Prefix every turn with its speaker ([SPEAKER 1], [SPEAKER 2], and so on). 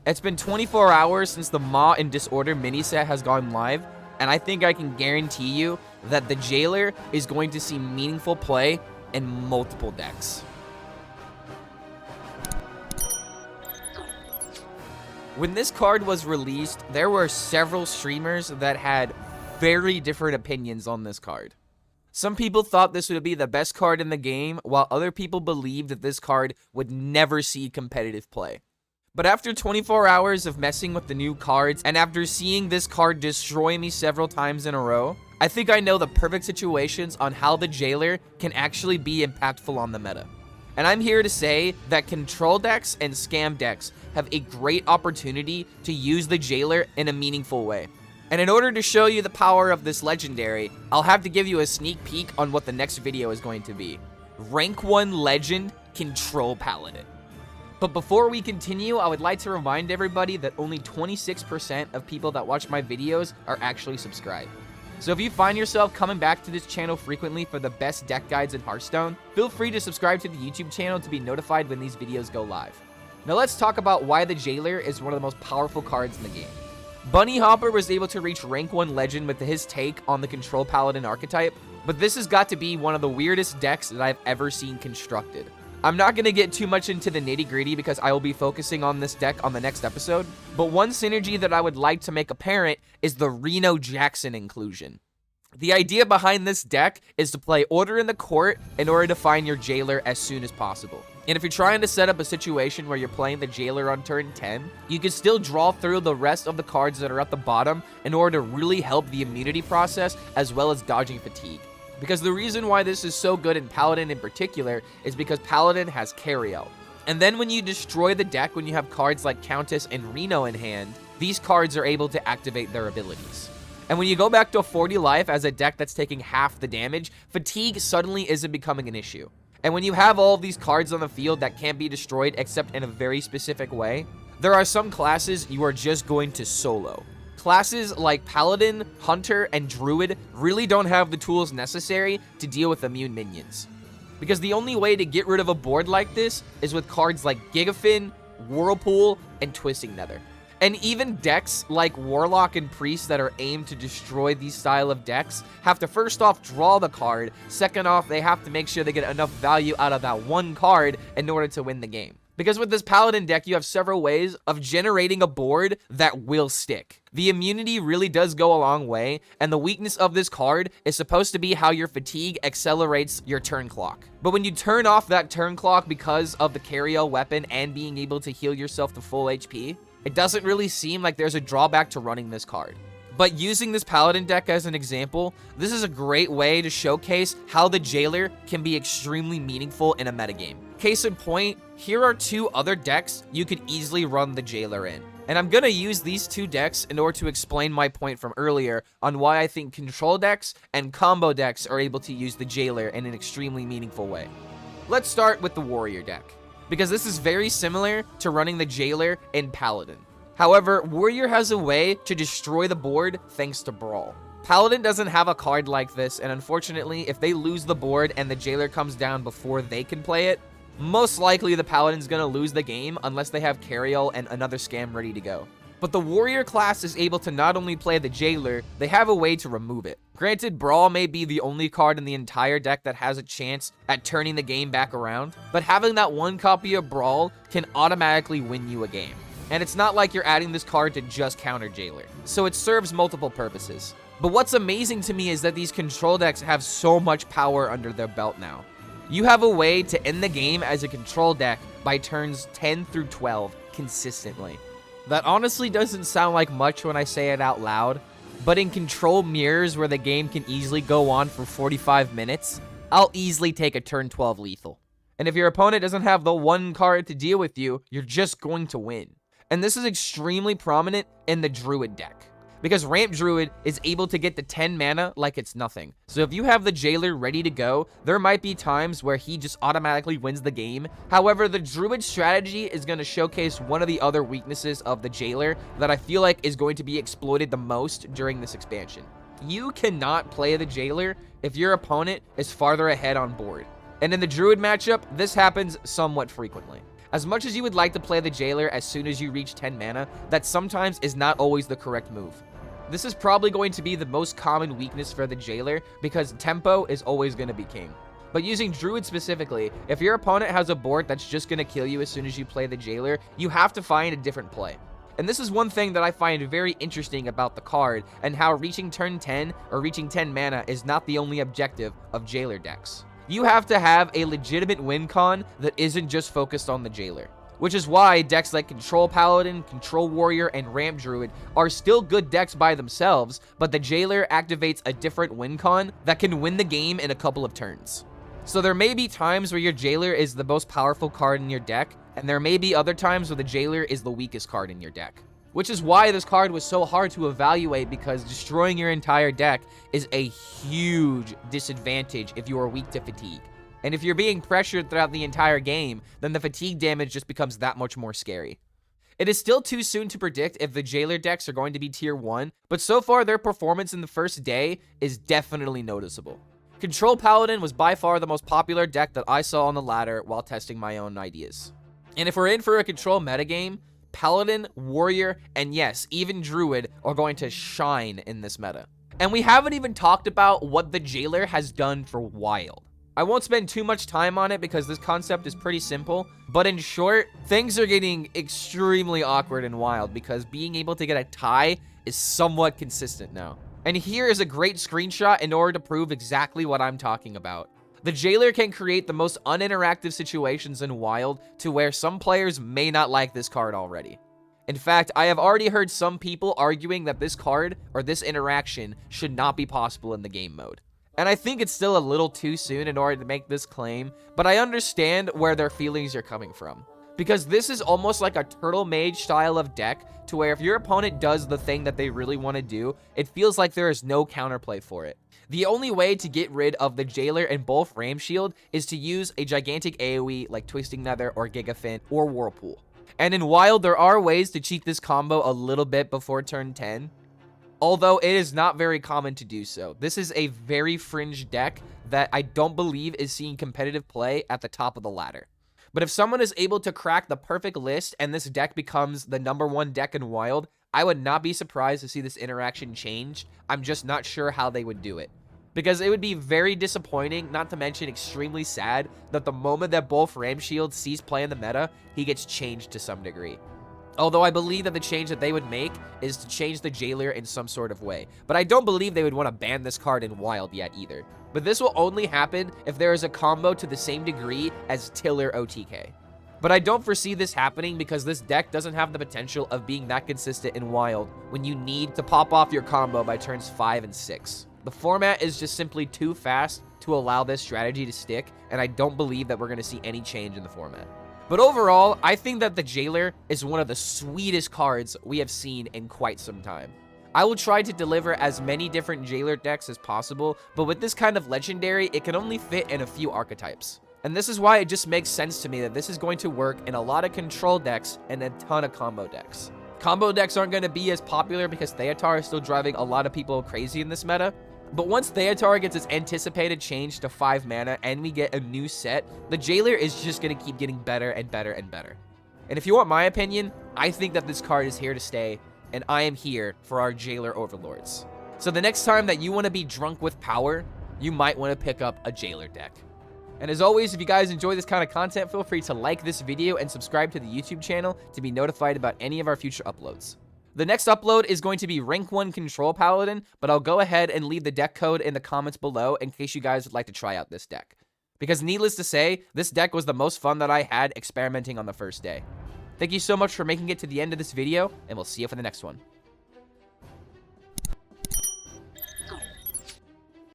[SPEAKER 1] It's been 24 hours since the Maw and Disorder mini set has gone live, and I think I can guarantee you that the Jailer is going to see meaningful play in multiple decks. When this card was released, there were several streamers that had very different opinions on this card. Some people thought this would be the best card in the game, while other people believed that this card would never see competitive play. But after 24 hours of messing with the new cards, and after seeing this card destroy me several times in a row, I think I know the perfect situations on how the Jailer can actually be impactful on the meta. And I'm here to say that control decks and scam decks have a great opportunity to use the Jailer in a meaningful way. And in order to show you the power of this legendary, I'll have to give you a sneak peek on what the next video is going to be. Rank 1 Legend Control Paladin. But before we continue, I would like to remind everybody that only 26% of people that watch my videos are actually subscribed. So if you find yourself coming back to this channel frequently for the best deck guides in Hearthstone, feel free to subscribe to the YouTube channel to be notified when these videos go live. Now let's talk about why the Jailer is one of the most powerful cards in the game. Bunny Hopper was able to reach rank 1 legend with his take on the Control Paladin archetype, but this has got to be one of the weirdest decks that I've ever seen constructed. I'm not going to get too much into the nitty-gritty because I will be focusing on this deck on the next episode, but one synergy that I would like to make apparent is the Reno Jackson inclusion. The idea behind this deck is to play Order in the Court in order to find your Jailer as soon as possible. And if you're trying to set up a situation where you're playing the Jailer on turn 10, you can still draw through the rest of the cards that are at the bottom in order to really help the immunity process as well as dodging fatigue. Because the reason why this is so good in Paladin in particular is because Paladin has carry-out. And then when you destroy the deck when you have cards like Countess and Reno in hand, these cards are able to activate their abilities. And when you go back to 40 life as a deck that's taking half the damage, fatigue suddenly isn't becoming an issue. And when you have all of these cards on the field that can't be destroyed except in a very specific way, there are some classes you are just going to solo. Classes like Paladin, Hunter, and Druid really don't have the tools necessary to deal with immune minions. Because the only way to get rid of a board like this is with cards like Gigafin, Whirlpool, and Twisting Nether. And even decks like Warlock and Priest that are aimed to destroy these style of decks have to first off draw the card, second off they have to make sure they get enough value out of that one card in order to win the game. Because with this Paladin deck, you have several ways of generating a board that will stick. The immunity really does go a long way, and the weakness of this card is supposed to be how your fatigue accelerates your turn clock. But when you turn off that turn clock because of the carry-all weapon and being able to heal yourself to full HP, it doesn't really seem like there's a drawback to running this card. But using this Paladin deck as an example, this is a great way to showcase how the Jailer can be extremely meaningful in a metagame. Case in point, here are two other decks you could easily run the Jailer in. And I'm going to use these two decks in order to explain my point from earlier on why I think control decks and combo decks are able to use the Jailer in an extremely meaningful way. Let's start with the Warrior deck, because this is very similar to running the Jailer in Paladin. However, Warrior has a way to destroy the board thanks to Brawl. Paladin doesn't have a card like this, and unfortunately, if they lose the board and the Jailer comes down before they can play it, most likely the Paladin's gonna lose the game unless they have Carry-All and another scam ready to go. But the Warrior class is able to not only play the Jailer, they have a way to remove it. Granted, Brawl may be the only card in the entire deck that has a chance at turning the game back around, but having that one copy of Brawl can automatically win you a game. And it's not like you're adding this card to just counter Jailer, so it serves multiple purposes. But what's amazing to me is that these control decks have so much power under their belt now. You have a way to end the game as a control deck by turns 10 through 12 consistently. That honestly doesn't sound like much when I say it out loud, but in control mirrors where the game can easily go on for 45 minutes, I'll easily take a turn 12 lethal. And if your opponent doesn't have the one card to deal with you, you're just going to win. And this is extremely prominent in the Druid deck, because Ramp Druid is able to get to 10 mana like it's nothing. So if you have the Jailer ready to go, there might be times where he just automatically wins the game. However, the Druid strategy is going to showcase one of the other weaknesses of the Jailer that I feel like is going to be exploited the most during this expansion. You cannot play the Jailer if your opponent is farther ahead on board. And in the Druid matchup, this happens somewhat frequently. As much as you would like to play the Jailer as soon as you reach 10 mana, that sometimes is not always the correct move. This is probably going to be the most common weakness for the Jailer because tempo is always going to be king. But using Druid specifically, if your opponent has a board that's just going to kill you as soon as you play the Jailer, you have to find a different play. And this is one thing that I find very interesting about the card and how reaching turn 10 or reaching 10 mana is not the only objective of Jailer decks. You have to have a legitimate win con that isn't just focused on the Jailer. Which is why decks like Control Paladin, Control Warrior, and Ramp Druid are still good decks by themselves, but the Jailer activates a different win con that can win the game in a couple of turns. So there may be times where your Jailer is the most powerful card in your deck, and there may be other times where the Jailer is the weakest card in your deck. Which is why this card was so hard to evaluate, because destroying your entire deck is a huge disadvantage if you are weak to fatigue. And if you're being pressured throughout the entire game, then the fatigue damage just becomes that much more scary. It is still too soon to predict if the Jailer decks are going to be tier 1, but so far their performance in the first day is definitely noticeable. Control Paladin was by far the most popular deck that I saw on the ladder while testing my own ideas. And if we're in for a control metagame, Paladin, Warrior, and yes, even Druid are going to shine in this meta. And we haven't even talked about what the Jailer has done for Wild. I won't spend too much time on it because this concept is pretty simple, but in short, things are getting extremely awkward in Wild because being able to get a tie is somewhat consistent now. And here is a great screenshot in order to prove exactly what I'm talking about. The Jailer can create the most uninteractive situations in Wild to where some players may not like this card already. In fact, I have already heard some people arguing that this card or this interaction should not be possible in the game mode. And I think it's still a little too soon in order to make this claim, but I understand where their feelings are coming from. Because this is almost like a Turtle Mage style of deck to where if your opponent does the thing that they really want to do, it feels like there is no counterplay for it. The only way to get rid of the Jailer and both Ram Shield is to use a gigantic AoE like Twisting Nether or Gigafint or Whirlpool. And in Wild, there are ways to cheat this combo a little bit before turn 10, although it is not very common to do so. This is a very fringe deck that I don't believe is seeing competitive play at the top of the ladder. But if someone is able to crack the perfect list and this deck becomes the #1 deck in Wild, I would not be surprised to see this interaction changed. I'm just not sure how they would do it. Because it would be very disappointing, not to mention extremely sad, that the moment that both Ram Shield sees play in the meta, he gets changed to some degree. Although I believe that the change that they would make is to change the Jailer in some sort of way. But I don't believe they would want to ban this card in Wild yet either. But this will only happen if there is a combo to the same degree as Tiller OTK. But I don't foresee this happening because this deck doesn't have the potential of being that consistent in Wild when you need to pop off your combo by turns 5 and 6. The format is just simply too fast to allow this strategy to stick, and I don't believe that we're going to see any change in the format. But overall, I think that the Jailer is one of the sweetest cards we have seen in quite some time. I will try to deliver as many different Jailer decks as possible, but with this kind of legendary, it can only fit in a few archetypes. And this is why it just makes sense to me that this is going to work in a lot of control decks and a ton of combo decks. Combo decks aren't going to be as popular because Theatar is still driving a lot of people crazy in this meta. But once Theatar gets its anticipated change to 5 mana and we get a new set, the Jailer is just going to keep getting better and better and better. And if you want my opinion, I think that this card is here to stay, and I am here for our Jailer Overlords. So the next time that you want to be drunk with power, you might want to pick up a Jailer deck. And as always, if you guys enjoy this kind of content, feel free to like this video and subscribe to the YouTube channel to be notified about any of our future uploads. The next upload is going to be Rank 1 Control Paladin, but I'll go ahead and leave the deck code in the comments below in case you guys would like to try out this deck. Because needless to say, this deck was the most fun that I had experimenting on the first day. Thank you so much for making it to the end of this video, and we'll see you for the next one.